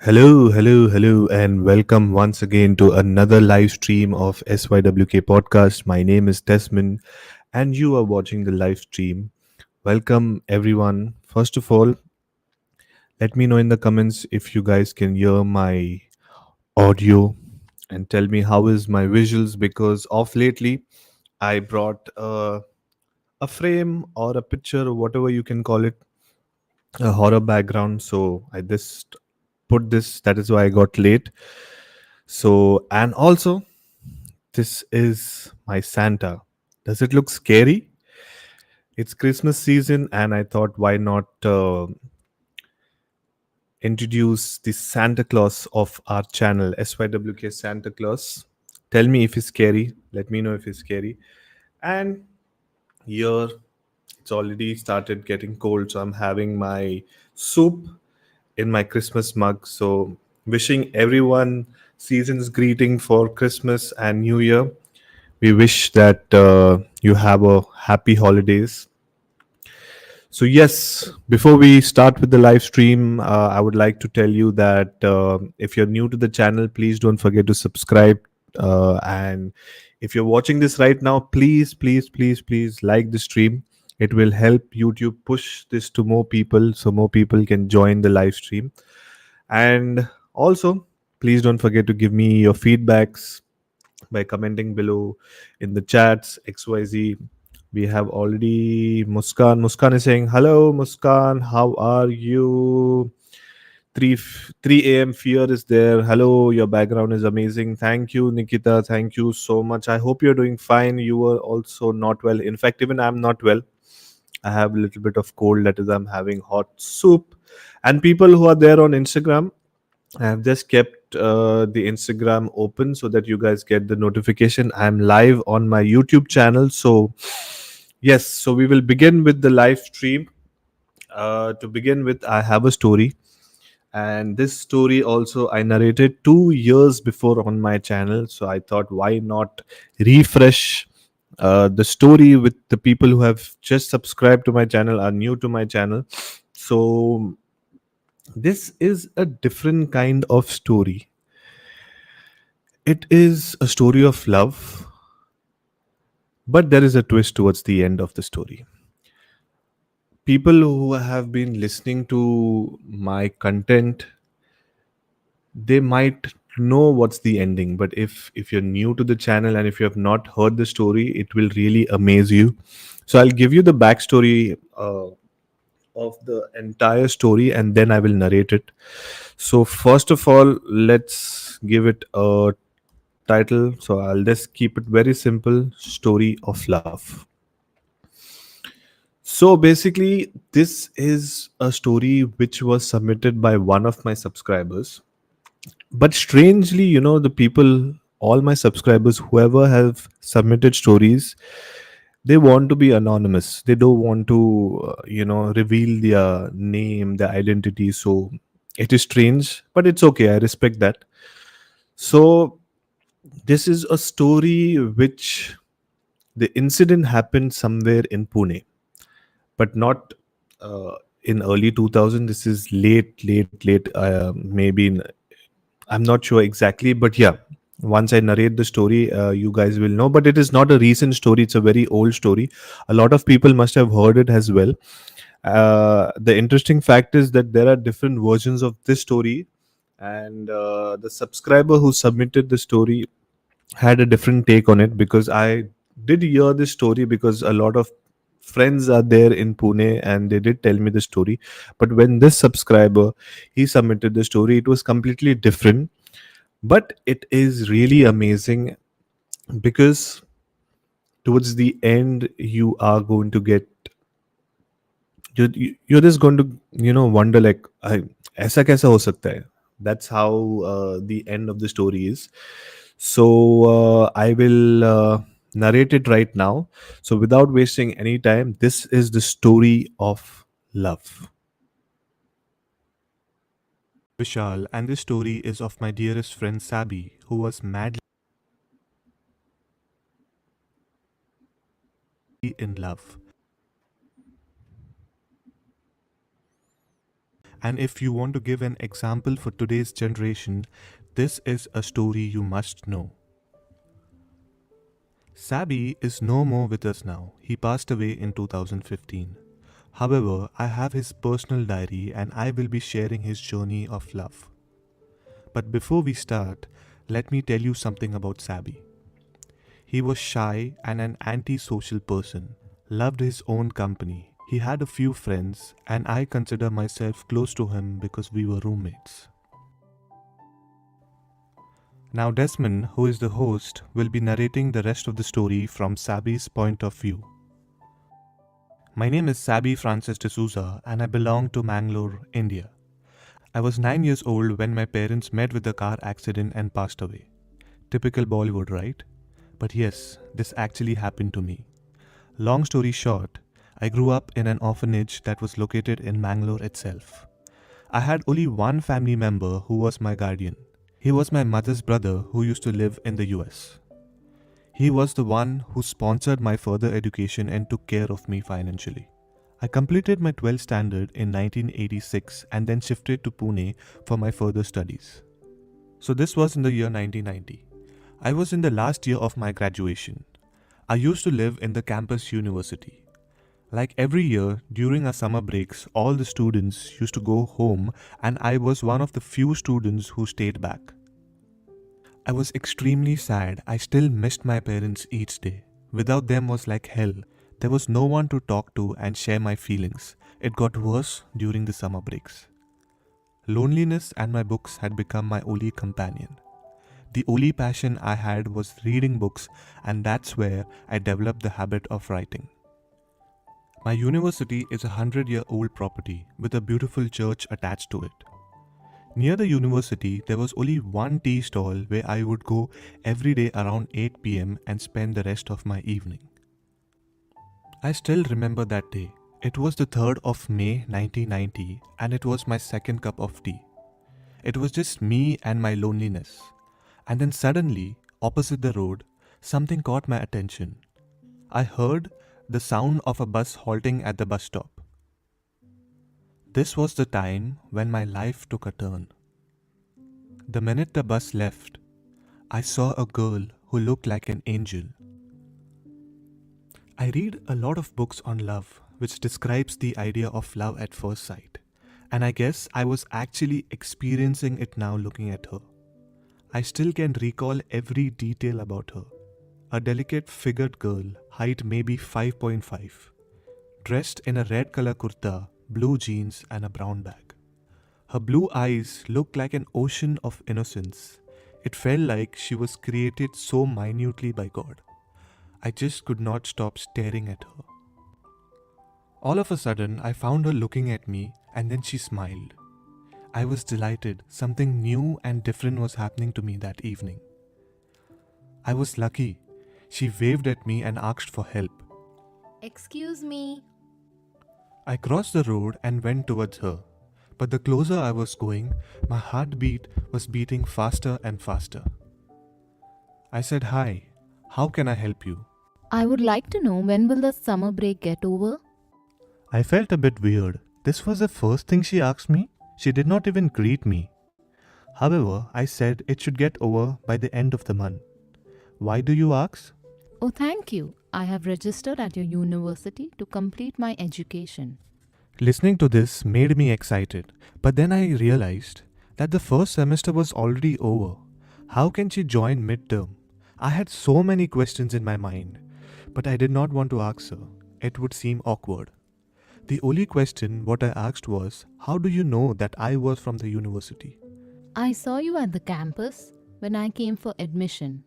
Hello, and welcome once again to another live stream of SYWK podcast. My name is Desmond, and you are watching the live stream. Welcome, everyone. First of all, let me know in the comments if you guys can hear my audio and tell me how is my visuals because of lately I brought a frame or a picture or whatever you can call it, a horror background. So I just put this. That is why I got late. So, and also, this is my Santa. Does it look scary? It's Christmas season, and I thought, why not introduce the Santa Claus of our channel, SYWK Santa Claus? Tell me if it's scary. Let me know if it's scary. And here, it's already started getting cold, so I'm having my soup in my Christmas mug. So, wishing everyone season's greeting for Christmas and New Year. We wish that you have a happy holidays. So yes, before we start with the live stream, I would like to tell you that if you're new to the channel, please don't forget to subscribe. And if you're watching this right now, please like the stream. It will help YouTube push this to more people, so more people can join the live stream. And also, please don't forget to give me your feedbacks by commenting below in the chats XYZ. We have already Muskan. Muskan is saying, "Hello, Muskan. How are you?" 3 a.m. fear is there. Hello, your background is amazing. Thank you, Nikita. Thank you so much. I hope you're doing fine. You were also not well. In fact, even I'm not well. I have a little bit of cold. That is, I'm having hot soup. And people who are there on Instagram, I have just kept the Instagram open so that you guys get the notification. I'm live on my YouTube channel. So, yes, so we will begin with the live stream. To begin with, I have a story. And this story also I narrated 2 years before on my channel. So I thought, why not refresh the story with the people who have just subscribed to my channel, are new to my channel. So, this is a different kind of story. It is a story of love, but there is a twist towards the end of the story. People who have been listening to my content, they might know what's the ending, but if you're new to the channel and if you have not heard the story, it will really amaze you. So I'll give you the backstory of the entire story and then I will narrate it. So first of all, let's give it a title. So I'll just keep it very simple: Story of Love. So basically, this is a story which was submitted by one of my subscribers. But strangely, the people, all my subscribers, whoever have submitted stories, they want to be anonymous. They don't want to, reveal their name, their identity. So it is strange, but it's okay. I respect that. So this is a story which the incident happened somewhere in Pune, but not in early 2000. This is late, maybe I'm not sure exactly, but yeah, once I narrate the story, you guys will know. But it is not a recent story, it's a very old story. A lot of people must have heard it as well. The interesting fact is that there are different versions of this story, and the subscriber who submitted the story had a different take on it, because I did hear this story because a lot of friends are there in Pune and they did tell me the story. But when this subscriber, he submitted the story, it was completely different. But it is really amazing because towards the end you are going to get, you're just going to wonder like, ऐसा कैसा हो सकता है. That's how the end of the story is. So I will narrate it right now. So without wasting any time, this is the story of love. Vishal, and this story is of my dearest friend Sabi, who was madly in love. And if you want to give an example for today's generation, this is a story you must know. Sabi is no more with us now. He passed away in 2015. However, I have his personal diary and I will be sharing his journey of love. But before we start, let me tell you something about Sabi. He was shy and an anti-social person, loved his own company. He had a few friends and I consider myself close to him because we were roommates. Now Desmond, who is the host, will be narrating the rest of the story from Sabi's point of view. My name is Sabi Francis D'Souza and I belong to Mangalore, India. I was 9 years old when my parents met with a car accident and passed away. Typical Bollywood, right? But yes, this actually happened to me. Long story short, I grew up in an orphanage that was located in Mangalore itself. I had only one family member who was my guardian. He was my mother's brother who used to live in the US. He was the one who sponsored my further education and took care of me financially. I completed my 12th standard in 1986 and then shifted to Pune for my further studies. So this was in the year 1990. I was in the last year of my graduation. I used to live in the campus university. Like every year, during our summer breaks, all the students used to go home and I was one of the few students who stayed back. I was extremely sad. I still missed my parents each day. Without them was like hell. There was no one to talk to and share my feelings. It got worse during the summer breaks. Loneliness and my books had become my only companion. The only passion I had was reading books, and that's where I developed the habit of writing. My university is a 100-year-old property with a beautiful church attached to it. Near the university, there was only one tea stall where I would go every day around 8 p.m. and spend the rest of my evening. I still remember that day. It was the 3rd of May 1990 and it was my second cup of tea. It was just me and my loneliness. And then suddenly, opposite the road, something caught my attention. I heard the sound of a bus halting at the bus stop. This was the time when my life took a turn. The minute the bus left, I saw a girl who looked like an angel. I read a lot of books on love, which describes the idea of love at first sight, and I guess I was actually experiencing it now looking at her. I still can recall every detail about her. A delicate figured girl, height maybe 5.5, dressed in a red color kurta, blue jeans and a brown bag. Her blue eyes looked like an ocean of innocence. It felt like she was created so minutely by God. I just could not stop staring at her. All of a sudden, I found her looking at me and then she smiled. I was delighted. Something new and different was happening to me that evening. I was lucky. She waved at me and asked for help. Excuse me. I crossed the road and went towards her. But the closer I was going, my heartbeat was beating faster and faster. I said, "Hi, how can I help you?" I would like to know when will the summer break get over? I felt a bit weird. This was the first thing she asked me. She did not even greet me. However, I said it should get over by the end of the month. Why do you ask? Oh, thank you. I have registered at your university to complete my education. Listening to this made me excited, but then I realized that the first semester was already over. How can she join midterm? I had so many questions in my mind, but I did not want to ask her. It would seem awkward. The only question what I asked was, how do you know that I was from the university? I saw you at the campus when I came for admission.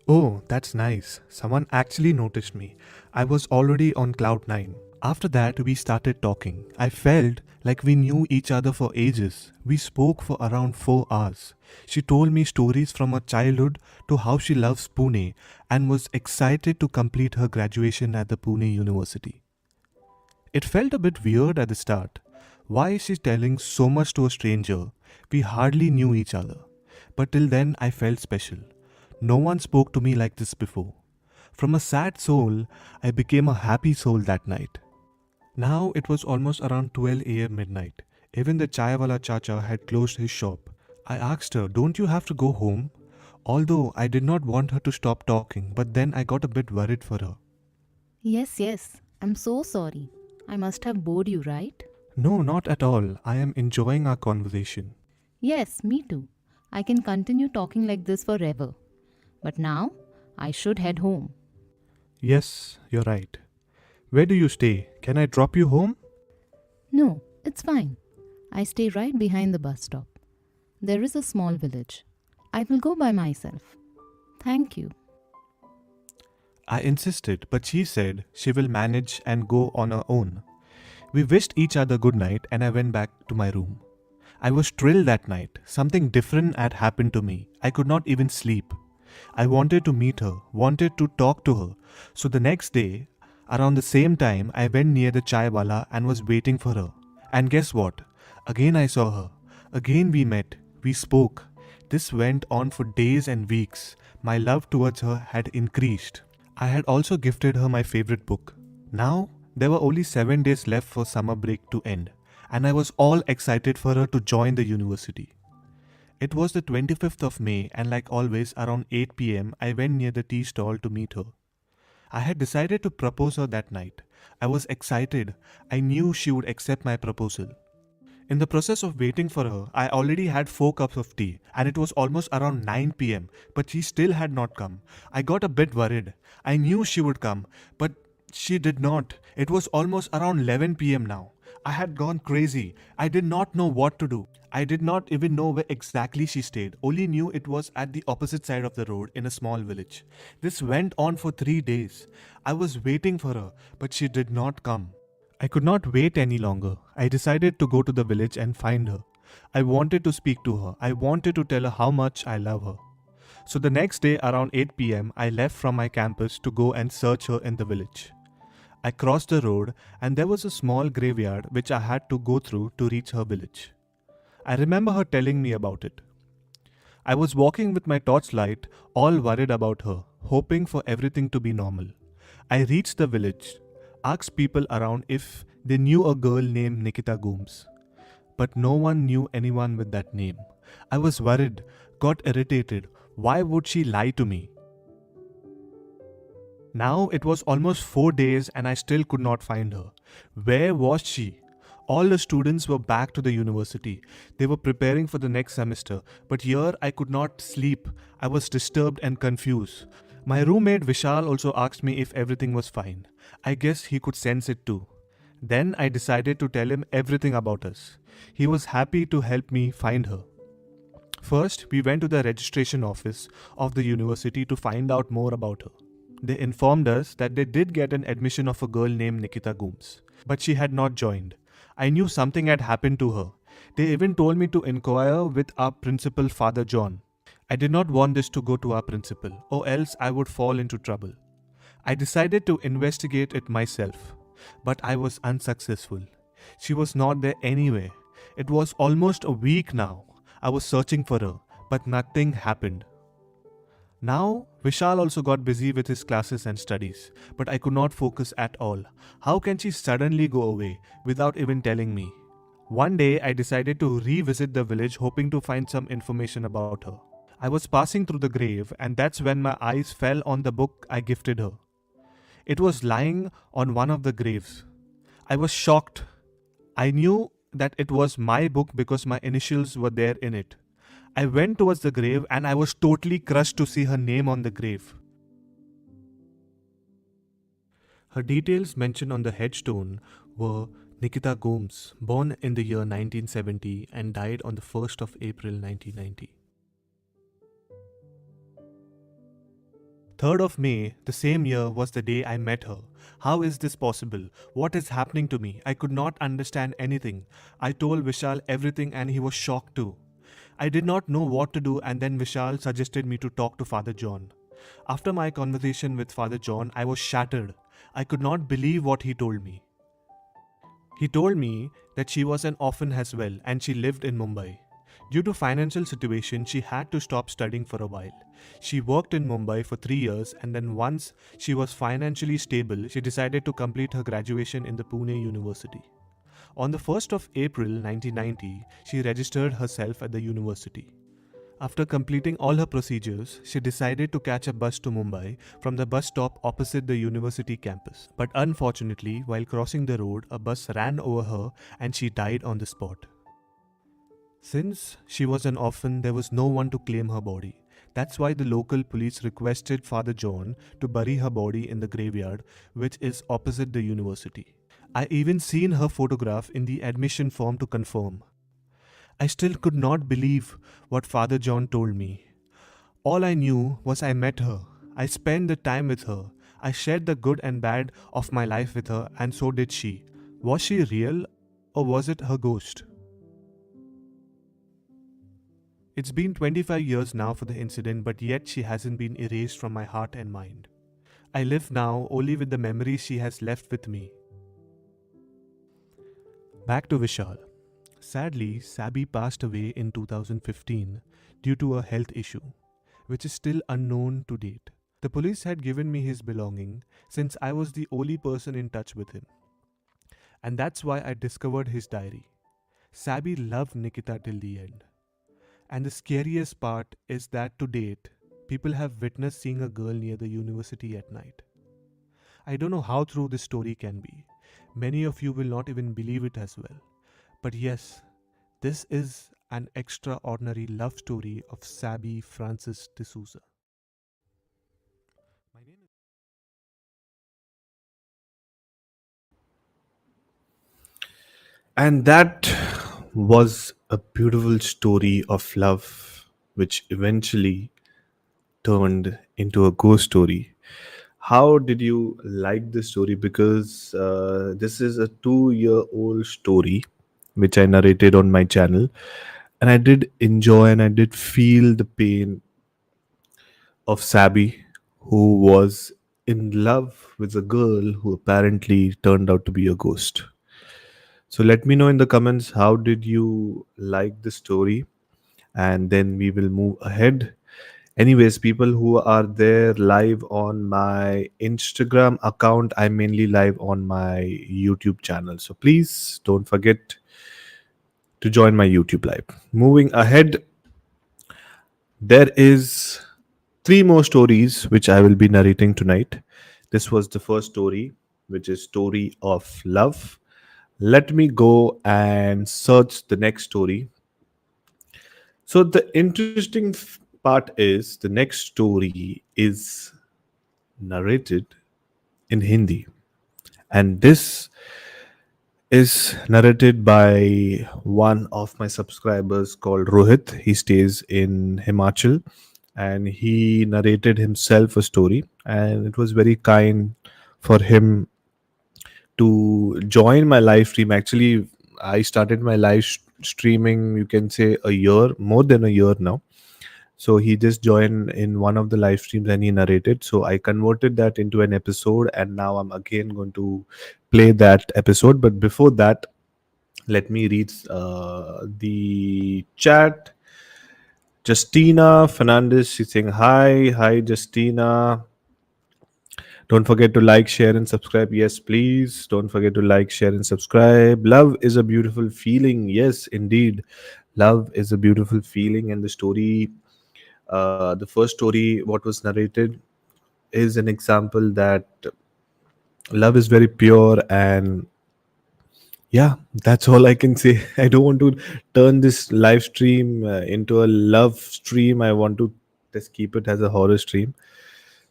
Oh, that's nice. Someone actually noticed me. I was already on cloud 9. After that, we started talking. I felt like we knew each other for ages. We spoke for around 4 hours. She told me stories from her childhood to how she loves Pune and was excited to complete her graduation at the Pune University. It felt a bit weird at the start. Why is she telling so much to a stranger? We hardly knew each other. But till then, I felt special. No one spoke to me like this before. From a sad soul, I became a happy soul that night. Now it was almost around 12 a.m. midnight. Even the chaiwala chacha had closed his shop. I asked her, "Don't you have to go home?" Although I did not want her to stop talking, but then I got a bit worried for her. Yes, yes. I'm so sorry. I must have bored you, right? No, not at all. I am enjoying our conversation. Yes, me too. I can continue talking like this forever. But now, I should head home. Yes, you're right. Where do you stay? Can I drop you home? No, it's fine. I stay right behind the bus stop. There is a small village. I will go by myself. Thank you. I insisted, but she said she will manage and go on her own. We wished each other good night and I went back to my room. I was thrilled that night. Something different had happened to me. I could not even sleep. I wanted to meet her, wanted to talk to her. So the next day, around the same time, I went near the chai wala and was waiting for her. And guess what? Again I saw her. Again we met. We spoke. This went on for days and weeks. My love towards her had increased. I had also gifted her my favorite book. Now, there were only 7 days left for summer break to end, and I was all excited for her to join the university. It was the 25th of May, and like always, around 8 pm, I went near the tea stall to meet her. I had decided to propose her that night. I was excited. I knew she would accept my proposal. In the process of waiting for her, I already had 4 cups of tea, and it was almost around 9 pm, but she still had not come. I got a bit worried. I knew she would come, but she did not. It was almost around 11 pm now. I had gone crazy. I did not know what to do. I did not even know where exactly she stayed, only knew it was at the opposite side of the road in a small village. This went on for 3 days. I was waiting for her, but she did not come. I could not wait any longer. I decided to go to the village and find her. I wanted to speak to her. I wanted to tell her how much I love her. So the next day around 8 pm, I left from my campus to go and search her in the village. I crossed the road and there was a small graveyard which I had to go through to reach her village. I remember her telling me about it. I was walking with my torchlight, all worried about her, hoping for everything to be normal. I reached the village, asked people around if they knew a girl named Nikita Gooms. But no one knew anyone with that name. I was worried, got irritated. Why would she lie to me? Now it was almost 4 days and I still could not find her. Where was she? All the students were back to the university. They were preparing for the next semester. But here I could not sleep. I was disturbed and confused. My roommate Vishal also asked me if everything was fine. I guess he could sense it too. Then I decided to tell him everything about us. He was happy to help me find her. First, we went to the registration office of the university to find out more about her. They informed us that they did get an admission of a girl named Nikita Gooms, but she had not joined. I knew something had happened to her. They even told me to inquire with our principal, Father John. I did not want this to go to our principal, or else I would fall into trouble. I decided to investigate it myself, but I was unsuccessful. She was not there anywhere. It was almost a week now. I was searching for her, but nothing happened. Now, Vishal also got busy with his classes and studies, but I could not focus at all. How can she suddenly go away without even telling me? One day, I decided to revisit the village hoping to find some information about her. I was passing through the grave and that's when my eyes fell on the book I gifted her. It was lying on one of the graves. I was shocked. I knew that it was my book because my initials were there in it. I went towards the grave and I was totally crushed to see her name on the grave. Her details mentioned on the headstone were Nikita Gomes, born in the year 1970 and died on the 1st of April 1990. 3rd of May, the same year, was the day I met her. How is this possible? What is happening to me? I could not understand anything. I told Vishal everything and he was shocked too. I did not know what to do and then Vishal suggested me to talk to Father John. After my conversation with Father John, I was shattered. I could not believe what he told me. He told me that she was an orphan as well and she lived in Mumbai. Due to financial situation, she had to stop studying for a while. She worked in Mumbai for 3 years and then once she was financially stable, she decided to complete her graduation in the Pune University. On the 1st of April 1990, she registered herself at the university. After completing all her procedures, she decided to catch a bus to Mumbai from the bus stop opposite the university campus. But unfortunately, while crossing the road, a bus ran over her and she died on the spot. Since she was an orphan, there was no one to claim her body. That's why the local police requested Father John to bury her body in the graveyard, which is opposite the university. I even seen her photograph in the admission form to confirm. I still could not believe what Father John told me. All I knew was I met her. I spent the time with her. I shared the good and bad of my life with her, and so did she. Was she real or was it her ghost? It's been 25 years now for the incident, but yet she hasn't been erased from my heart and mind. I live now only with the memories she has left with me. Back to Vishal. Sadly, Sabi passed away in 2015 due to a health issue, which is still unknown to date. The police had given me his belonging since I was the only person in touch with him. And that's why I discovered his diary. Sabi loved Nikita till the end. And the scariest part is that to date, people have witnessed seeing a girl near the university at night. I don't know how true this story can be. Many of you will not even believe it as well. But yes, this is an extraordinary love story of Sabi Francis D'Souza. My name is And that was a beautiful story of love, which eventually turned into a ghost story. How did you like this story? Because this is a 2-year-old story which I narrated on my channel, and I did enjoy and I did feel the pain of Sabi, who was in love with a girl who apparently turned out to be a ghost. So let me know in the comments how did you like the story, and then we will move ahead. Anyways, people who are there live on my Instagram account, I'm mainly live on my YouTube channel. So please don't forget to join my YouTube live. Moving ahead, there is three more stories which I will be narrating tonight. This was the first story, which is story of love. Let me go and search the next story. So the interesting part is the next story is narrated in Hindi, and this is narrated by one of my subscribers called Rohit. He stays in Himachal, and he narrated himself a story, and it was very kind for him to join my live stream. Actually, I started my streaming, you can say, a year, more than a year now. So he just joined in one of the live streams and he narrated. So I converted that into an episode, and now I'm again going to play that episode. But before that, let me read the chat. Justina Fernandez, she's saying hi. Hi, Justina. Don't forget to like, share, and subscribe. Yes, please. Don't forget to like, share, and subscribe. Love is a beautiful feeling. Yes, indeed. Love is a beautiful feeling. And the story, the first story, what was narrated, is an example that love is very pure. And yeah, that's all I can say. I don't want to turn this live stream into a love stream. I want to just keep it as a horror stream.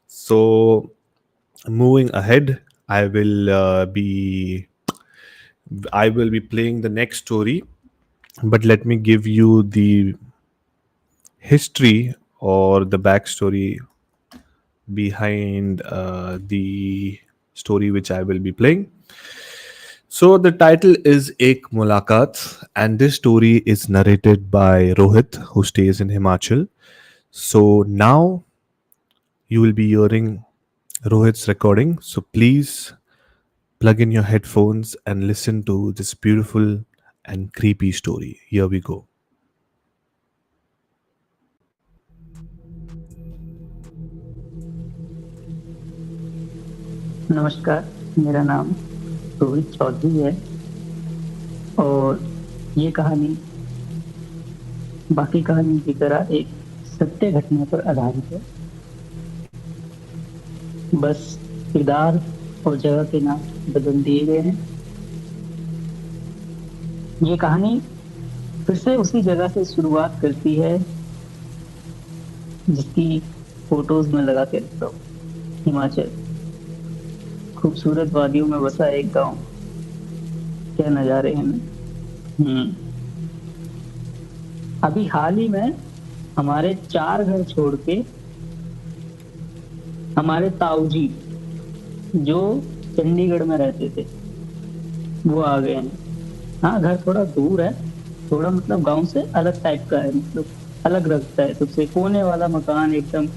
So moving ahead, I will be playing the next story, but let me give you the history or the backstory behind the story which I will be playing. So the title is Ek Mulakat, and this story is narrated by Rohit, who stays in Himachal. So now you will be hearing Rohit's recording. So please plug in your headphones and listen to this beautiful and creepy story. Here we go. नमस्कार, मेरा नाम रोहित चौधरी है। और ये कहानी बाकी कहानी की तरह एक सत्य घटना पर आधारित है। बस किरदार और जगह के नाम बदल दिए गए हैं। ये कहानी फिर से उसी जगह से शुरुआत करती है जिसकी फोटोज में लगा के रखता हूँ। हिमाचल, खूबसूरत वादियों में बसा एक गांव। क्या नजारे हैं ना। हम्म। अभी हाल ही में हमारे 4 घर छोड़ के हमारे ताऊ जी, जो चंडीगढ़ में रहते थे, वो आ गए हैं। हाँ, घर थोड़ा दूर है, थोड़ा मतलब गांव से अलग टाइप का है, मतलब अलग रखता है सबसे। कोने वाला मकान एकदम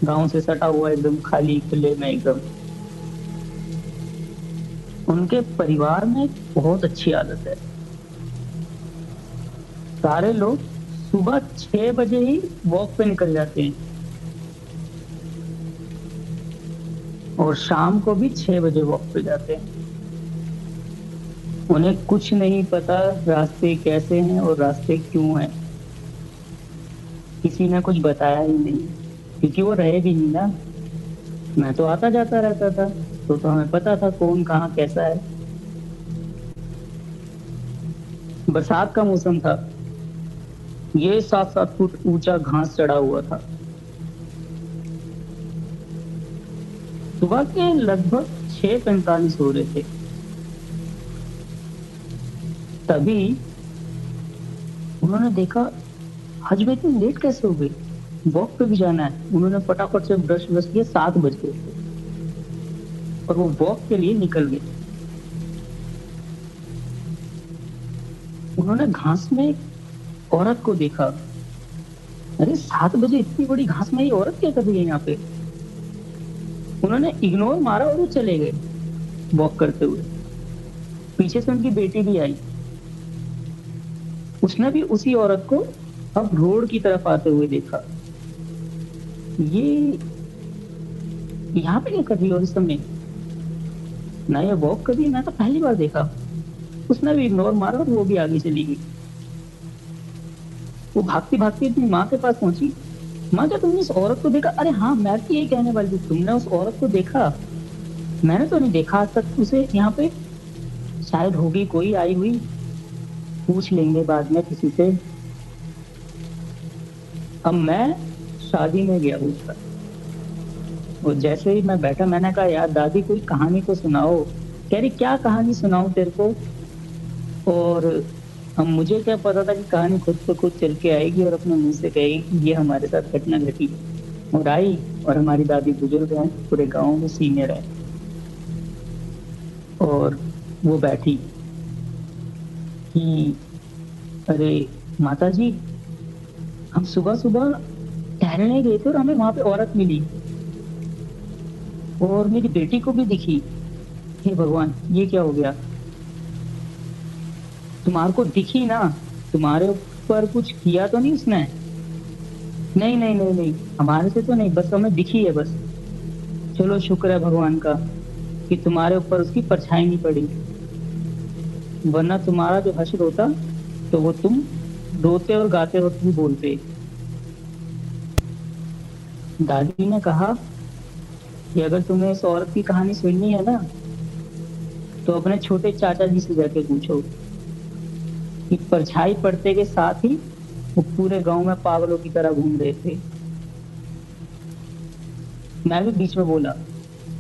गांव से सटा हुआ, एकदम खाली खुले में एकदम। उनके परिवार में एक बहुत अच्छी आदत है। सारे लोग सुबह 6 बजे ही वॉक पे निकल जाते हैं और शाम को भी 6 बजे वॉक पे जाते हैं। उन्हें कुछ नहीं पता रास्ते कैसे हैं और रास्ते क्यों हैं। किसी ने कुछ बताया ही नहीं, क्योंकि वो रहे भी नहीं ना। मैं तो आता जाता रहता था, तो हमें पता था कौन कहाँ कैसा है। बरसात का मौसम था। ये 7-7 फुट ऊंचा घास चढ़ा हुआ था। सुबह के लगभग 6:45 हो रहे थे। तभी उन्होंने देखा, आज मैं इतनी लेट कैसे हो गई, वॉक पे भी जाना है। उन्होंने फटाफट से ब्रश ब्रश किया, 7 बज गए थे और वो वॉक के लिए निकल गए। उन्होंने घास में एक औरत को देखा। अरे, 7 बजे इतनी बड़ी घास में ये औरत क्या कर रही है यहाँ पे। उन्होंने इग्नोर मारा और वो चले गए वॉक करते हुए। पीछे से उनकी बेटी भी आई। उसने भी उसी औरत को अब रोड की तरफ आते हुए देखा। ये यहाँ पे क्या कर रही है और इस समय, ना ये वॉक कर रही है, मैं तो पहली बार देखा। उसने भी इग्नोर मारा और वो भी आगे चली गई। वो भागती भागती अपनी माँ के पास पहुंची। माँ, क्या तुमने उस औरत को देखा? अरे हाँ, मैं भी यही कहने वाली थी, तुमने उस औरत को देखा? मैंने तो नहीं देखा आज तक उसे यहाँ पे। शायद होगी कोई आई हुई, पूछ लेंगे बाद में किसी से। अब मैं शादी में गया उस पर, और जैसे ही मैं बैठा, मैंने कहा, यार दादी कोई कहानी तो सुनाओ। कह रही, क्या कहानी सुनाऊं तेरे को। और अब मुझे क्या पता था कि कहानी खुद को खुद चल के आएगी और अपने मुंह से कहेगी कि ये हमारे साथ घटना घटी। और आई, और हमारी दादी बुजुर्ग है, पूरे गांव में सीनियर है। और वो बैठी कि, अरे माता जी, हम सुबह सुबह टहलने गए थे और हमें वहां पे औरत मिली और मेरी बेटी को भी दिखी। हे भगवान, ये क्या हो गया। तुम्हारे को दिखी ना, तुम्हारे ऊपर कुछ किया तो नहीं उसने? नहीं नहीं नहीं नहीं, हमारे से तो नहीं, बस हमें दिखी है बस। चलो शुक्र है भगवान का कि तुम्हारे ऊपर उसकी परछाई नहीं पड़ी, वरना तुम्हारा जो हश्र होता तो वो तुम रोते और गाते वक्त भी बोलते। दादी ने कहा कि अगर तुम्हें इस औरत की कहानी सुननी है ना, तो अपने छोटे चाचा जी से जाके पूछो कि परछाई पड़ते के साथ ही वो पूरे गांव में पागलों की तरह घूम रहे थे। मैं भी बीच में बोला,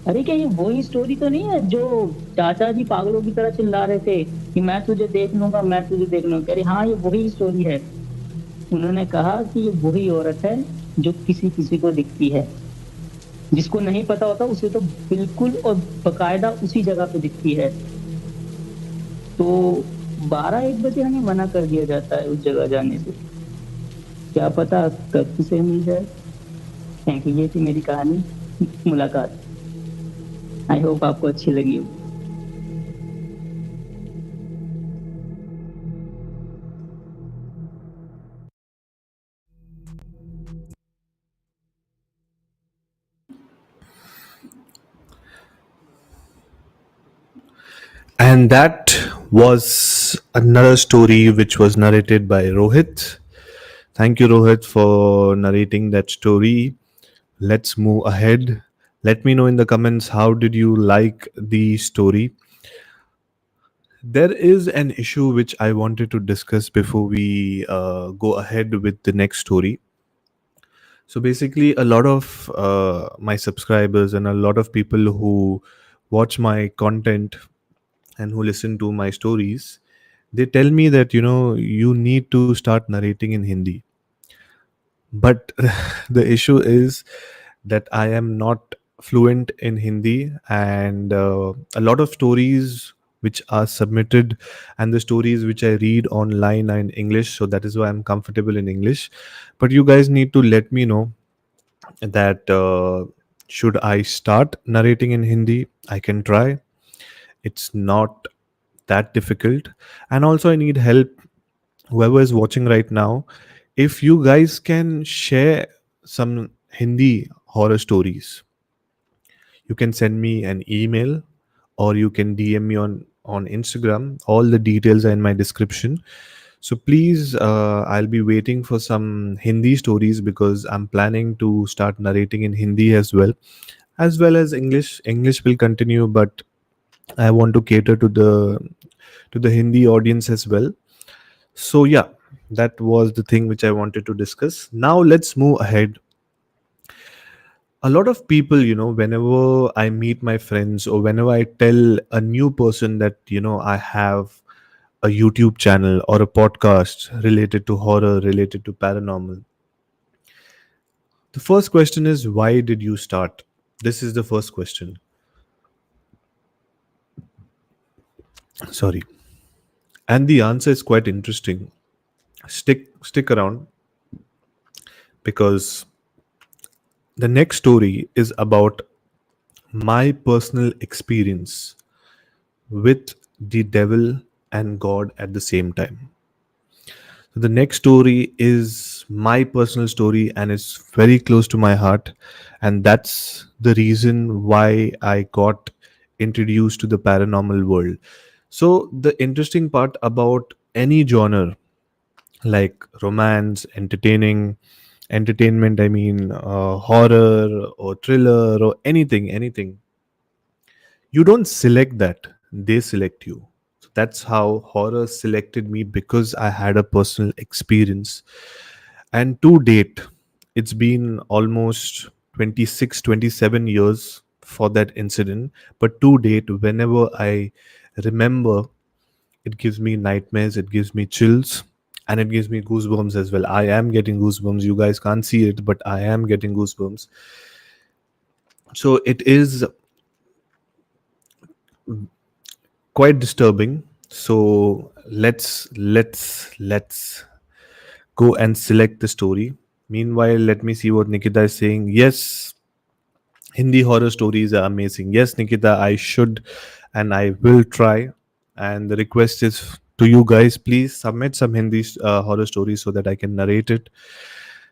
अरे क्या ये वही स्टोरी तो नहीं है जो चाचा जी पागलों की तरह चिल्ला रहे थे कि मैं तुझे देख लूंगा, मैं तुझे देख लूंगा। अरे हाँ, ये वही स्टोरी है। उन्होंने कहा कि ये वही औरत है जो किसी किसी को दिखती है। जिसको नहीं पता होता उसे तो बिल्कुल और बकायदा उसी जगह पे दिखती है। तो 12-1 बजे हमें मना कर दिया जाता है उस जगह जाने से। क्या पता कब उसे मिल जाए। थैंक यू, ये थी मेरी कहानी, मुलाकात। आई होप आपको अच्छी लगी हो। And that was was another story which was narrated by Rohit. Thank you, Rohit, for narrating that story. Let's move ahead. Let me know in the comments how did you like the story. There is an issue which I wanted to discuss before we go ahead with the next story. So basically, a lot of my subscribers and a lot of people who watch my content and who listen to my stories, they tell me that you need to start narrating in Hindi. But the issue is that I am not fluent in Hindi, and a lot of stories which are submitted and the stories which I read online are in English, so that is why I'm comfortable in English. But you guys need to let me know that should I start narrating in Hindi? I can try. It's not that difficult. And also, I need help. Whoever is watching right now, if you guys can share some Hindi horror stories, you can send me an email or you can DM me on Instagram. All the details are in my description. So please, I'll be waiting for some Hindi stories because I'm planning to start narrating in Hindi as well as English. English will continue, but I want to cater to the Hindi audience as well. So yeah, that was the thing which I wanted to discuss. Now let's move ahead. A lot of people, whenever I meet my friends or whenever I tell a new person that I have a YouTube channel or a podcast related to horror, related to paranormal, the first question is, why did you start? This is the first question. Sorry. And the answer is quite interesting. Stick around, because the next story is about my personal experience with the devil and God at the same time. So the next story is my personal story and it's very close to my heart. And that's the reason why I got introduced to the paranormal world. So the interesting part about any genre, like romance, entertainment, I mean, horror or thriller or anything, you don't select that, they select you. So that's how horror selected me, because I had a personal experience. And to date, it's been almost 26, 27 years for that incident, but to date, whenever I remember, it gives me nightmares, it gives me chills, and it gives me goosebumps as well. I am getting goosebumps. You guys can't see it, but I am getting goosebumps. So it is quite disturbing. So let's go and select the story. Meanwhile, let me see what Nikita is saying. Yes, Hindi horror stories are amazing. Yes, Nikita, I should and I will try. And the request is to you guys, please submit some Hindi horror stories so that I can narrate it.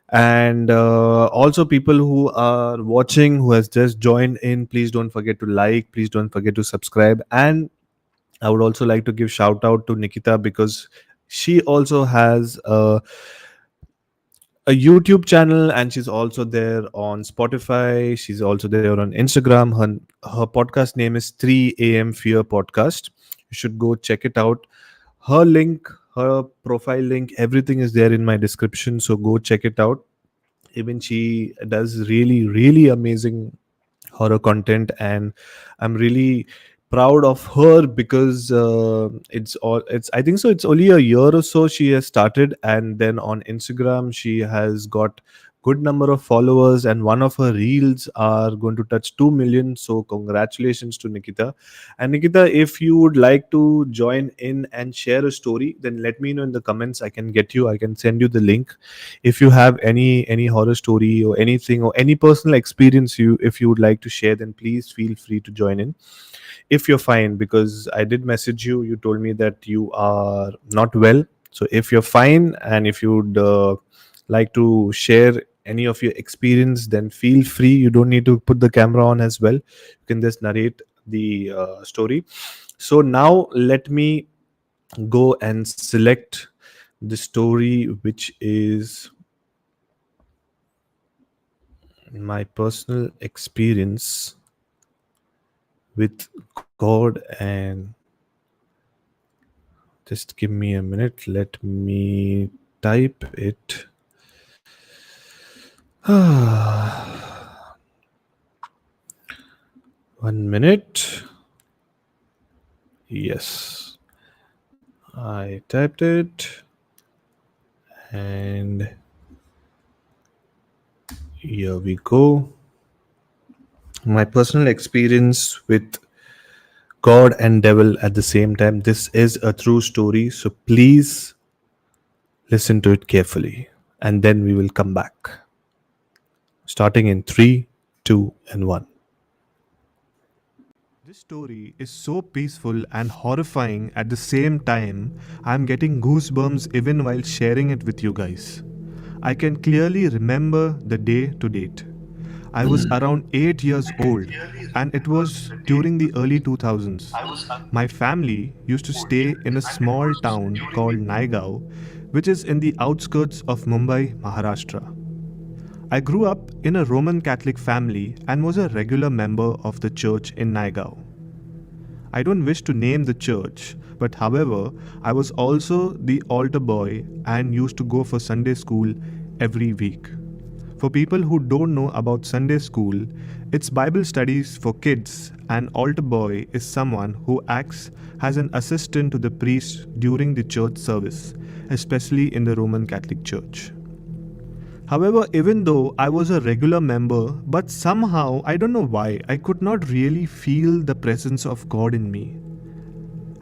And also, people who are watching, who has just joined in, please don't forget to like, please don't forget to subscribe. And I would also like to give shout out to Nikita, because she also has a YouTube channel and she's also there on Spotify. She's also there on Instagram. Her podcast name is 3 a.m. Fear Podcast. You should go check it out. Her link, her profile link, everything is there in my description. So go check it out. Even she does really, really amazing horror content, and I'm really proud of her, because it's I think so it's only a year or so she has started, and then on Instagram she has got good number of followers, and one of her reels are going to touch 2 million. So congratulations to Nikita. And Nikita, if you would like to join in and share a story, then let me know in the comments. I can send you the link. If you have any horror story or anything or any personal experience, you if you would like to share, then please feel free to join in. If you're fine, because I did message you, you told me that you are not well. So if you're fine and if you would like to share any of your experience, then feel free. You don't need to put the camera on as well. You can just narrate the story. So now let me go and select the story which is my personal experience with God. And just give me a minute, let me type it. One minute. Yes, I typed it, and here we go. My personal experience with God and devil at the same time. This is a true story, so please listen to it carefully, and then we will come back. Starting in 3, 2, and 1. This story is so peaceful and horrifying at the same time. I'm getting goosebumps even while sharing it with you guys. I can clearly remember the day to date. I was around 8 years old, and it was during the early 2000s. My family used to stay in a small town called Naigaon, which is in the outskirts of Mumbai, Maharashtra. I grew up in a Roman Catholic family and was a regular member of the church in Naigaon. I don't wish to name the church, but however, I was also the altar boy and used to go for Sunday school every week. For people who don't know about Sunday school, it's Bible studies for kids, and altar boy is someone who acts as an assistant to the priest during the church service, especially in the Roman Catholic Church. However, even though I was a regular member, but somehow, I don't know why, I could not really feel the presence of God in me.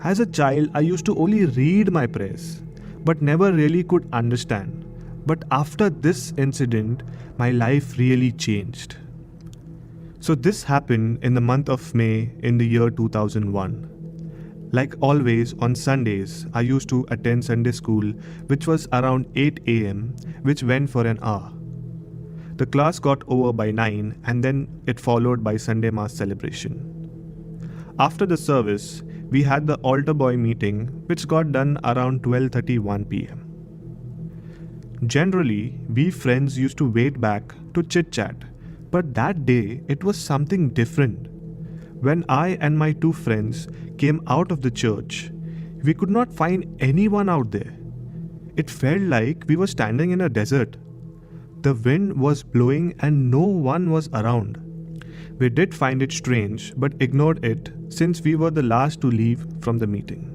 As a child, I used to only read my prayers, but never really could understand. But after this incident, my life really changed. So, this happened in the month of May in the year 2001. Like always, on Sundays, I used to attend Sunday school, which was around 8 am, which went for an hour. The class got over by 9, and then it followed by Sunday Mass celebration. After the service, we had the altar boy meeting, which got done around 12:31 pm. Generally, we friends used to wait back to chit chat, but that day it was something different. When I and my two friends came out of the church, we could not find anyone out there. It felt like we were standing in a desert. The wind was blowing and no one was around. We did find it strange but ignored it since we were the last to leave from the meeting.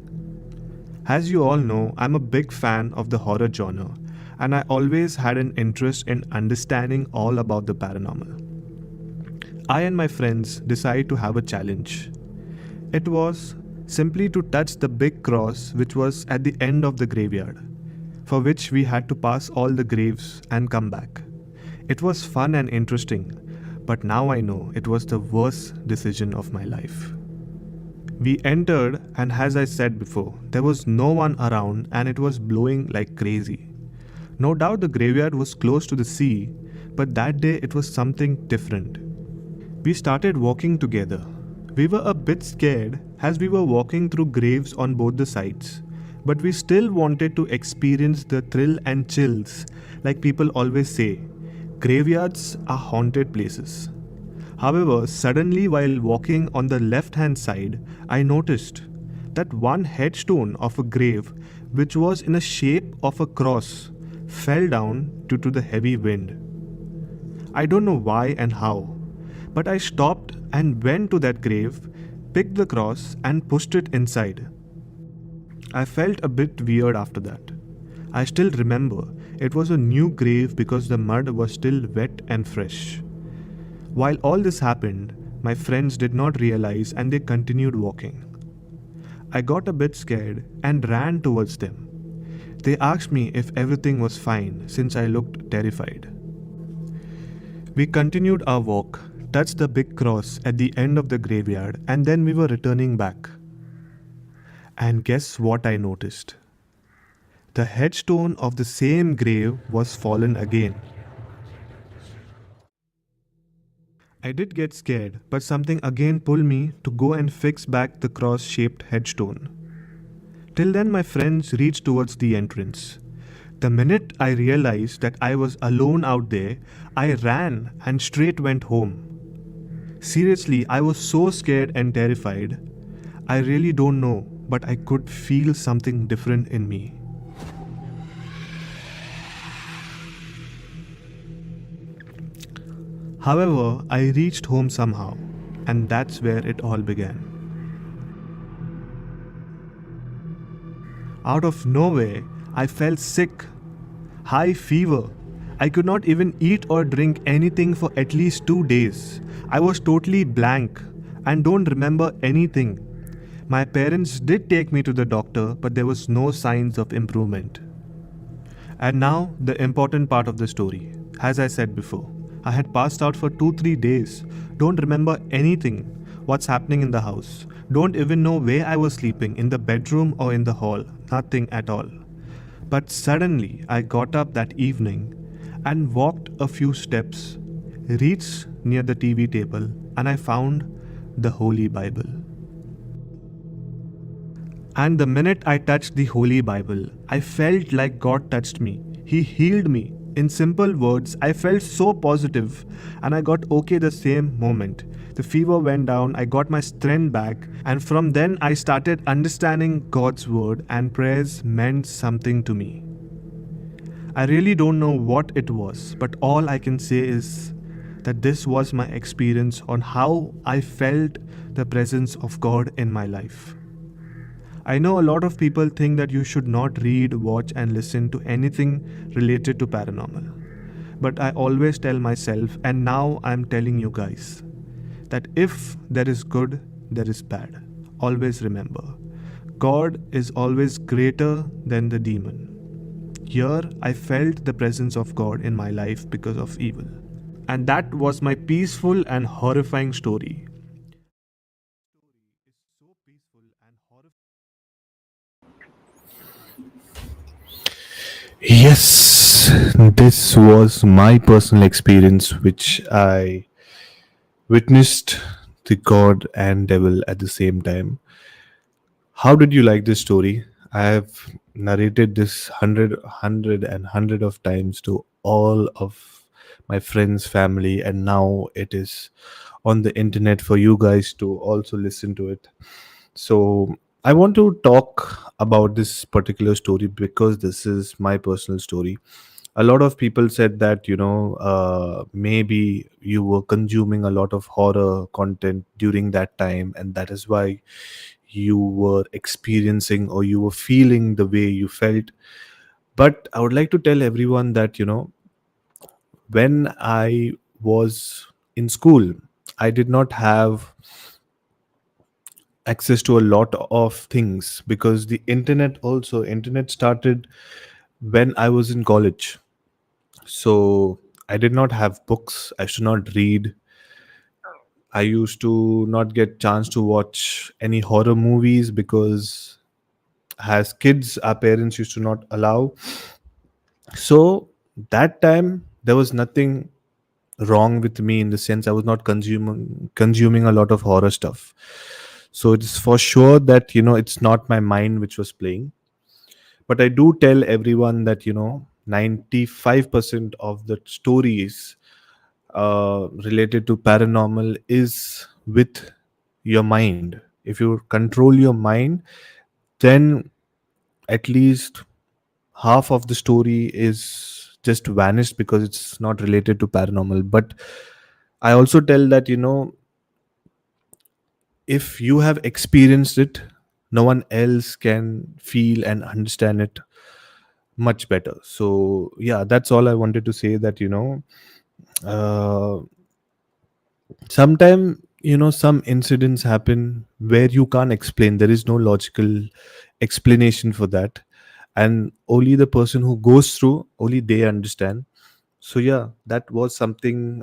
As you all know, I'm a big fan of the horror genre, and I always had an interest in understanding all about the paranormal. I and my friends decided to have a challenge. It was simply to touch the big cross which was at the end of the graveyard, for which we had to pass all the graves and come back. It was fun and interesting, but now I know it was the worst decision of my life. We entered, and as I said before, there was no one around and it was blowing like crazy. No doubt the graveyard was close to the sea, but that day it was something different. We started walking together. We were a bit scared as we were walking through graves on both the sides, but we still wanted to experience the thrill and chills. Like people always say, graveyards are haunted places. However, suddenly while walking on the left hand side, I noticed that one headstone of a grave, which was in a shape of a cross, fell down due to the heavy wind. I don't know why and how, but I stopped and went to that grave, picked the cross, and pushed it inside. I felt a bit weird after that. I still remember it was a new grave because the mud was still wet and fresh. While all this happened, my friends did not realize and they continued walking. I got a bit scared and ran towards them. They asked me if everything was fine since I looked terrified. We continued our walk, touched the big cross at the end of the graveyard, and then we were returning back. And guess what I noticed? The headstone of the same grave was fallen again. I did get scared, but something again pulled me to go and fix back the cross-shaped headstone. Till then, my friends reached towards the entrance. The minute I realized that I was alone out there, I ran and straight went home. Seriously, I was so scared and terrified. I really don't know, but I could feel something different in me. However, I reached home somehow, and that's where it all began. Out of nowhere, I felt sick, high fever. I could not even eat or drink anything for at least 2 days. I was totally blank and don't remember anything. My parents did take me to the doctor, but there was no signs of improvement. And now, the important part of the story. As I said before, I had passed out for 2 3 days, don't remember anything, what's happening in the house, don't even know where I was sleeping, in the bedroom or in the hall, nothing at all. But suddenly, I got up that evening and walked a few steps, reached near the TV table, and I found the Holy Bible. And the minute I touched the Holy Bible, I felt like God touched me. He healed me. In simple words, I felt so positive and I got okay the same moment. The fever went down, I got my strength back, and from then I started understanding God's word and prayers meant something to me. I really don't know what it was, but all I can say is that this was my experience on how I felt the presence of God in my life. I know a lot of people think that you should not read, watch, and listen to anything related to paranormal. But I always tell myself, and now I'm telling you guys, that if there is good, there is bad. Always remember, God is always greater than the demon. Here, I felt the presence of God in my life because of evil. And that was my peaceful and horrifying story. Yes, this was my personal experience, which I witnessed the God and devil at the same time. How did you like this story? I have narrated this hundred of times to all of my friends, family, and now it is on the internet for you guys to also listen to it. So I want to talk about this particular story because this is my personal story. A lot of people said that, maybe you were consuming a lot of horror content during that time, and that is why you were experiencing or you were feeling the way you felt. But I would like to tell everyone that, when I was in school, I did not have access to a lot of things because the internet started when I was in college. So I did not have books, I should not read. I used to not get chance to watch any horror movies because as kids our parents used to not allow. So that time there was nothing wrong with me in the sense I was not consuming a lot of horror stuff. So it's for sure that it's not my mind which was playing. But I do tell everyone that 95% of the stories related to paranormal is with your mind. If you control your mind, then at least half of the story is just vanished because it's not related to paranormal. But I also tell that if you have experienced it, no one else can feel and understand it much better. So yeah, that's all I wanted to say, that uh, sometime some incidents happen where you can't explain, there is no logical explanation for that, and only the person who goes through, only they understand. So yeah, that was something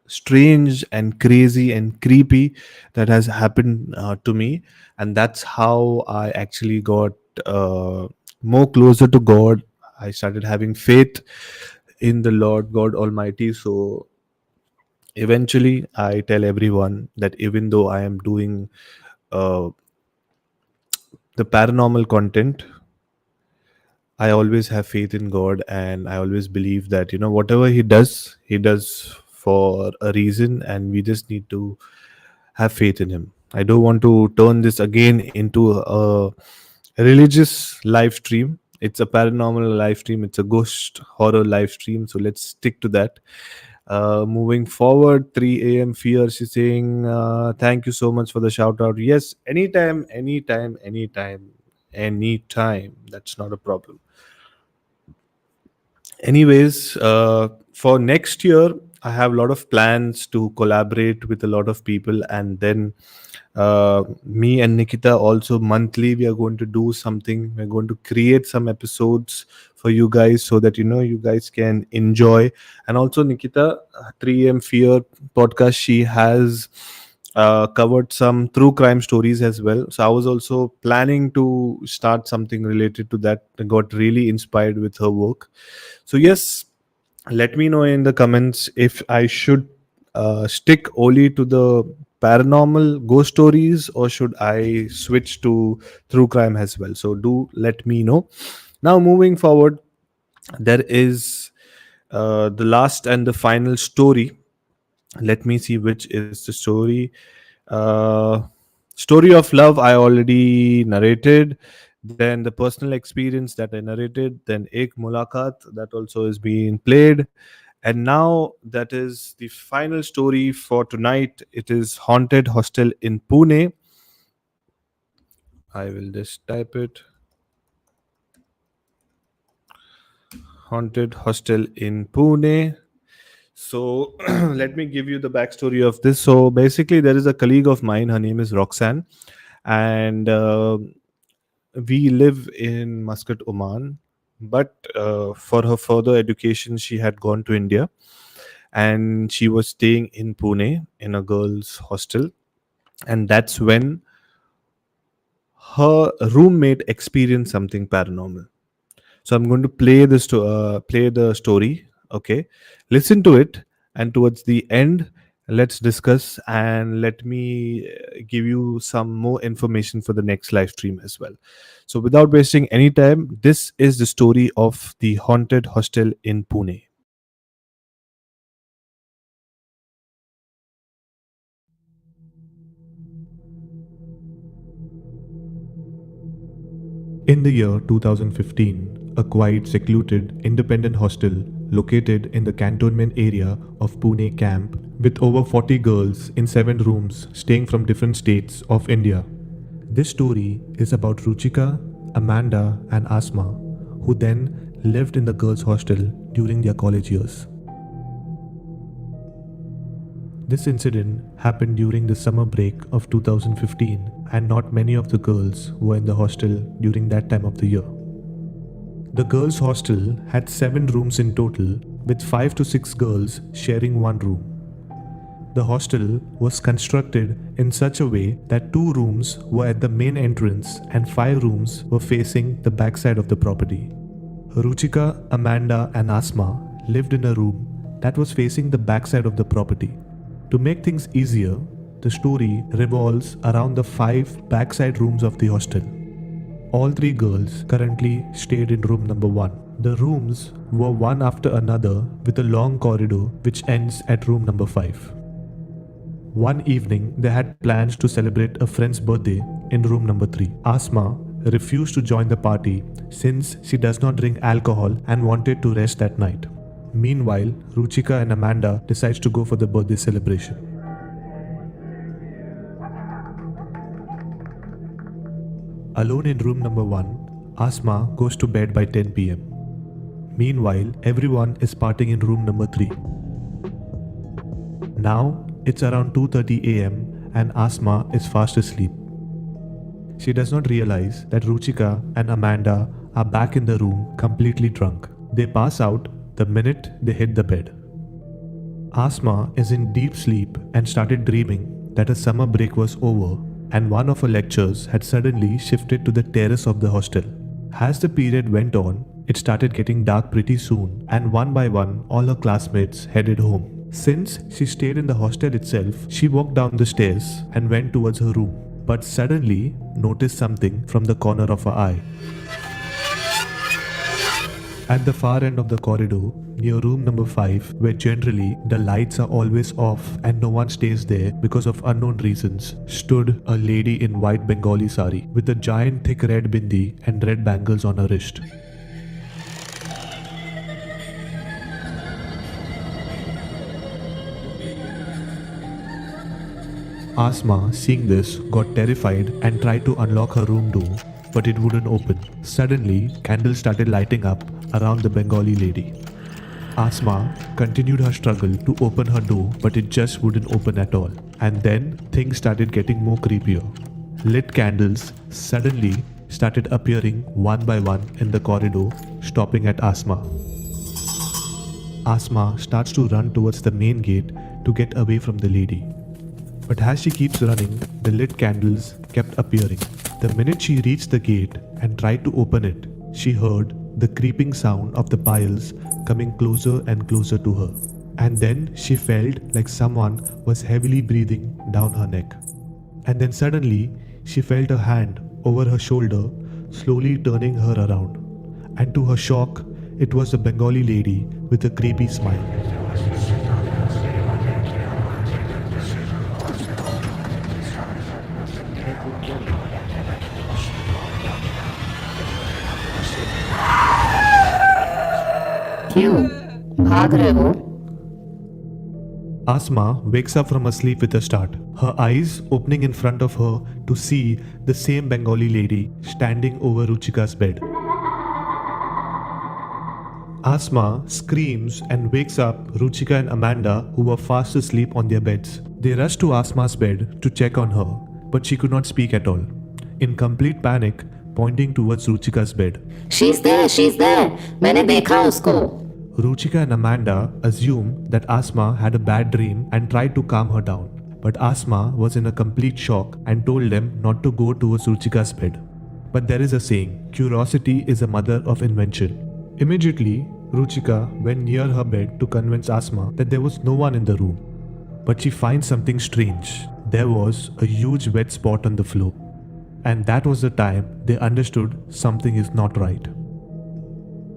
strange and crazy and creepy that has happened to me, and that's how I actually got more closer to God. I started having faith in the Lord God Almighty. So eventually I tell everyone that even though I am doing uh, the paranormal content, I always have faith in God, and I always believe that, whatever He does for a reason, and we just need to have faith in Him. I don't want to turn this again into a religious live stream. It's a paranormal live stream, it's a ghost horror live stream. So let's stick to that. Moving forward, 3 a.m. Fear, she's saying, thank you so much for the shout out. Yes, anytime, anytime, anytime, anytime. That's not a problem. Anyways, for next year, I have a lot of plans to collaborate with a lot of people, and then me and Nikita also monthly we are going to do something. We're going to create some episodes for you guys so that you guys can enjoy. And also Nikita, 3M Fear podcast, she has covered some true crime stories as well. So I was also planning to start something related to that. I got really inspired with her work. So yes, let me know in the comments if I should stick only to the paranormal ghost stories, or should I switch to true crime as well. So do let me know. Now moving forward, there is the last and the final story. Let me see which is the story. uh, Story of love I already narrated. Then the personal experience that I narrated. Then Ek Mulakat, that also is being played. And now that is the final story for tonight. It is Haunted Hostel in Pune. I will just type it. Haunted Hostel in Pune. So let me give you the backstory of this. So basically, there is a colleague of mine. Her name is Roxanne, and we live in Muscat, Oman. But for her further education, she had gone to India, and she was staying in Pune in a girls' hostel. And that's when her roommate experienced something paranormal. So I'm going to play the story. Okay, listen to it, and towards the end, let's discuss, and let me give you some more information for the next live stream as well. So without wasting any time, this is the story of the haunted hostel in Pune. In the year 2015, a quiet, secluded, independent hostel located in the cantonment area of Pune camp, with over 40 girls in 7 rooms staying from different states of India. This story is about Ruchika, Amanda, and Asma, who then lived in the girls' hostel during their college years. This incident happened during the summer break of 2015, and not many of the girls were in the hostel during that time of the year. The girls' hostel had 7 rooms in total, with 5 to 6 girls sharing one room. The hostel was constructed in such a way that 2 rooms were at the main entrance and 5 rooms were facing the backside of the property. Ruchika, Amanda, and Asma lived in a room that was facing the backside of the property. To make things easier, the story revolves around the 5 backside rooms of the hostel. All 3 girls currently stayed in room number 1. The rooms were one after another with a long corridor which ends at room number 5. One evening, they had plans to celebrate a friend's birthday in room number 3. Asma refused to join the party since she does not drink alcohol and wanted to rest that night. Meanwhile, Ruchika and Amanda decides to go for the birthday celebration. Alone in room number 1, Asma goes to bed by 10 pm. Meanwhile, everyone is partying in room number 3. Now, it's around 2:30 am and Asma is fast asleep. She does not realize that Ruchika and Amanda are back in the room completely drunk. They pass out the minute they hit the bed. Asma is in deep sleep and started dreaming that her summer break was over and one of her lectures had suddenly shifted to the terrace of the hostel. As the period went on, it started getting dark pretty soon, and one by one all her classmates headed home. Since she stayed in the hostel itself, she walked down the stairs and went towards her room. but suddenly noticed something from the corner of her eye. At the far end of the corridor, near room number 5, where generally the lights are always off and no one stays there because of unknown reasons, stood a lady in white Bengali sari with a giant thick red bindi and red bangles on her wrist. Asma, seeing this, got terrified and tried to unlock her room door, but it wouldn't open. Suddenly, candles started lighting up around the Bengali lady. Asma continued her struggle to open her door, but it just wouldn't open at all. And then things started getting more creepier. Lit candles suddenly started appearing one by one in the corridor, stopping at Asma. Asma starts to run towards the main gate to get away from the lady. But as she keeps running, the lit candles kept appearing. The minute she reached the gate and tried to open it, she heard the creeping sound of the piles coming closer and closer to her. And then she felt like someone was heavily breathing down her neck. And then suddenly, she felt a hand over her shoulder slowly turning her around. And to her shock, it was a Bengali lady with a creepy smile. क्यों भाग रहे हो? Asma wakes up from her sleep with a start, her eyes opening in front of her to see the same Bengali lady standing over Ruchika's bed. Asma screams and wakes up Ruchika and Amanda, who were fast asleep on their beds. They rush to Asma's bed to check on her, but she could not speak at all. In complete panic, pointing towards Ruchika's bed. She's there. मैंने देखा उसको. Ruchika and Amanda assumed that Asma had a bad dream and tried to calm her down. But Asma was in a complete shock and told them not to go towards Ruchika's bed. But there is a saying, curiosity is a mother of invention. Immediately, Ruchika went near her bed to convince Asma that there was no one in the room. But she finds something strange. There was a huge wet spot on the floor. And that was the time they understood something is not right.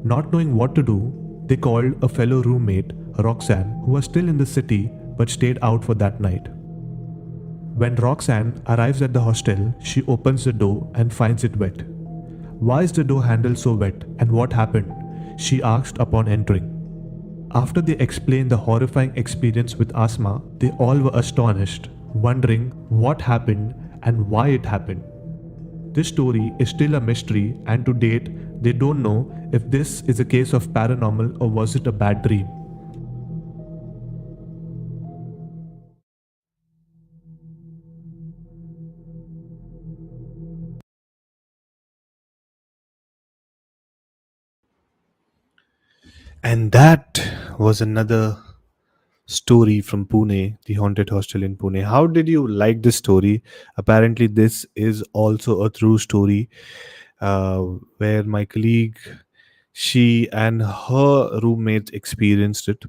Not knowing what to do, they called a fellow roommate, Roxanne, who was still in the city but stayed out for that night. When Roxanne arrives at the hostel, she opens the door and finds it wet. Why is the door handle so wet and what happened? She asked upon entering. After they explained the horrifying experience with Asma, they all were astonished, wondering what happened and why it happened. This story is still a mystery, and to date, they don't know if this is a case of paranormal or was it a bad dream. And that was another story from Pune, the haunted hostel in Pune. How did you like this story? Apparently, this is also a true story uh, where my colleague, she and her roommates experienced it.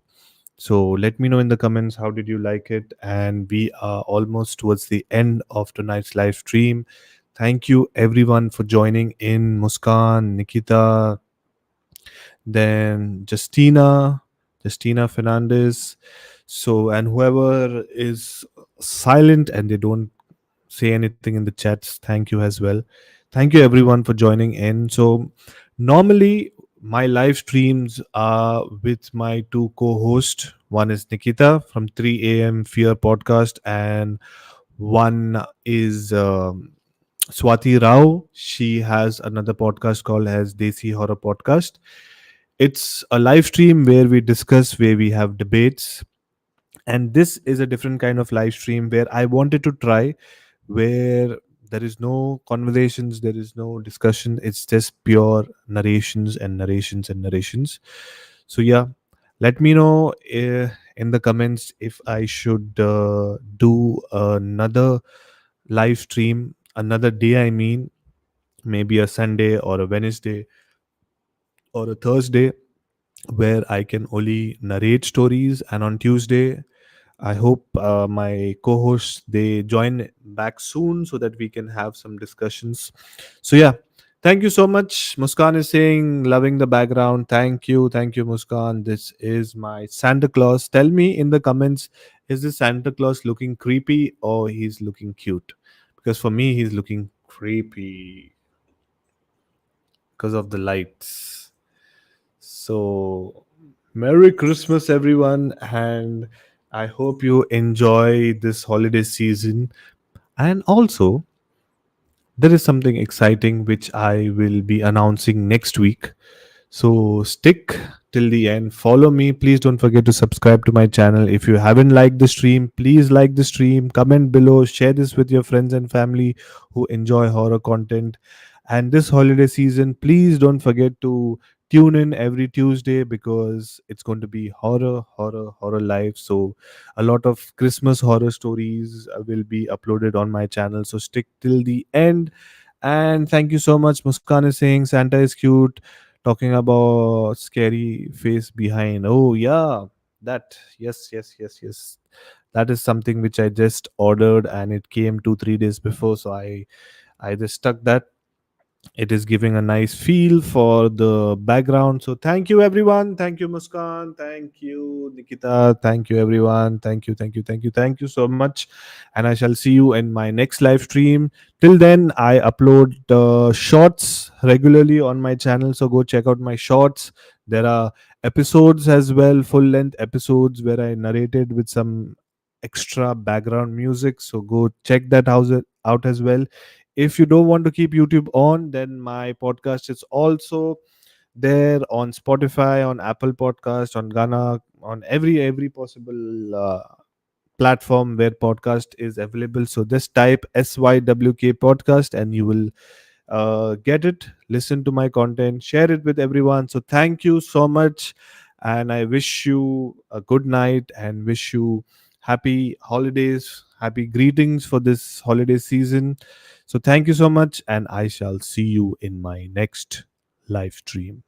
So let me know in the comments how did you like it. And we are almost towards the end of tonight's live stream. Thank you everyone for joining in. Muskan, Nikita, then Justina Fernandez. So, and whoever is silent and they don't say anything in the chats, thank you as well. Thank you everyone for joining in. So, normally my live streams are with my two co-hosts. One is Nikita from 3 a.m. Fear podcast, and one is Swati Rao. She has another podcast called as Desi Horror Podcast. It's a live stream where we discuss, where we have debates, and this is a different kind of live stream where I wanted to try, where there is no conversations, there is no discussion, it's just pure narrations and narrations and narrations. So yeah, let me know in the comments if I should do another live stream another day. I mean, maybe a Sunday or a Wednesday or a Thursday, where I can only narrate stories, and on Tuesday I hope my co-hosts they join back soon so that we can have some discussions. So yeah, thank you so much. Muskan is saying loving the background. Thank you, Muskan. This is my Santa Claus. Tell me in the comments, is this Santa Claus looking creepy or he's looking cute? Because for me, he's looking creepy because of the lights. So, Merry Christmas, everyone, and I hope you enjoy this holiday season. And also, there is something exciting which I will be announcing next week. So stick till the end. Follow me. Please don't forget to subscribe to my channel. If you haven't liked the stream, please like the stream. Comment below. Share this with your friends and family who enjoy horror content. And this holiday season, please don't forget to tune in every Tuesday because it's going to be horror live. So a lot of Christmas horror stories will be uploaded on my channel. So stick till the end. And thank you so much. Muskan is saying Santa is cute, talking about scary face behind. Oh yeah, that. Yes. That is something which I just ordered and it came 2 3 days before. So I just stuck that. It is giving a nice feel for the background. So thank you everyone. Thank you Muskan. Thank you Nikita. Thank you everyone. Thank you so much. And I shall see you in my next live stream. Till then, I upload shorts regularly on my channel. So go check out my shorts. There are episodes as well, full length episodes where I narrated with some extra background music. So go check that out as well. If you don't want to keep YouTube on, then my podcast is also there on Spotify, on Apple Podcast, on Ghana, on every possible platform where podcast is available. So just type SYWK podcast and you will get it, listen to my content, share it with everyone. So thank you so much, and I wish you a good night and wish you happy holidays, happy greetings for this holiday season. So thank you so much, and I shall see you in my next live stream.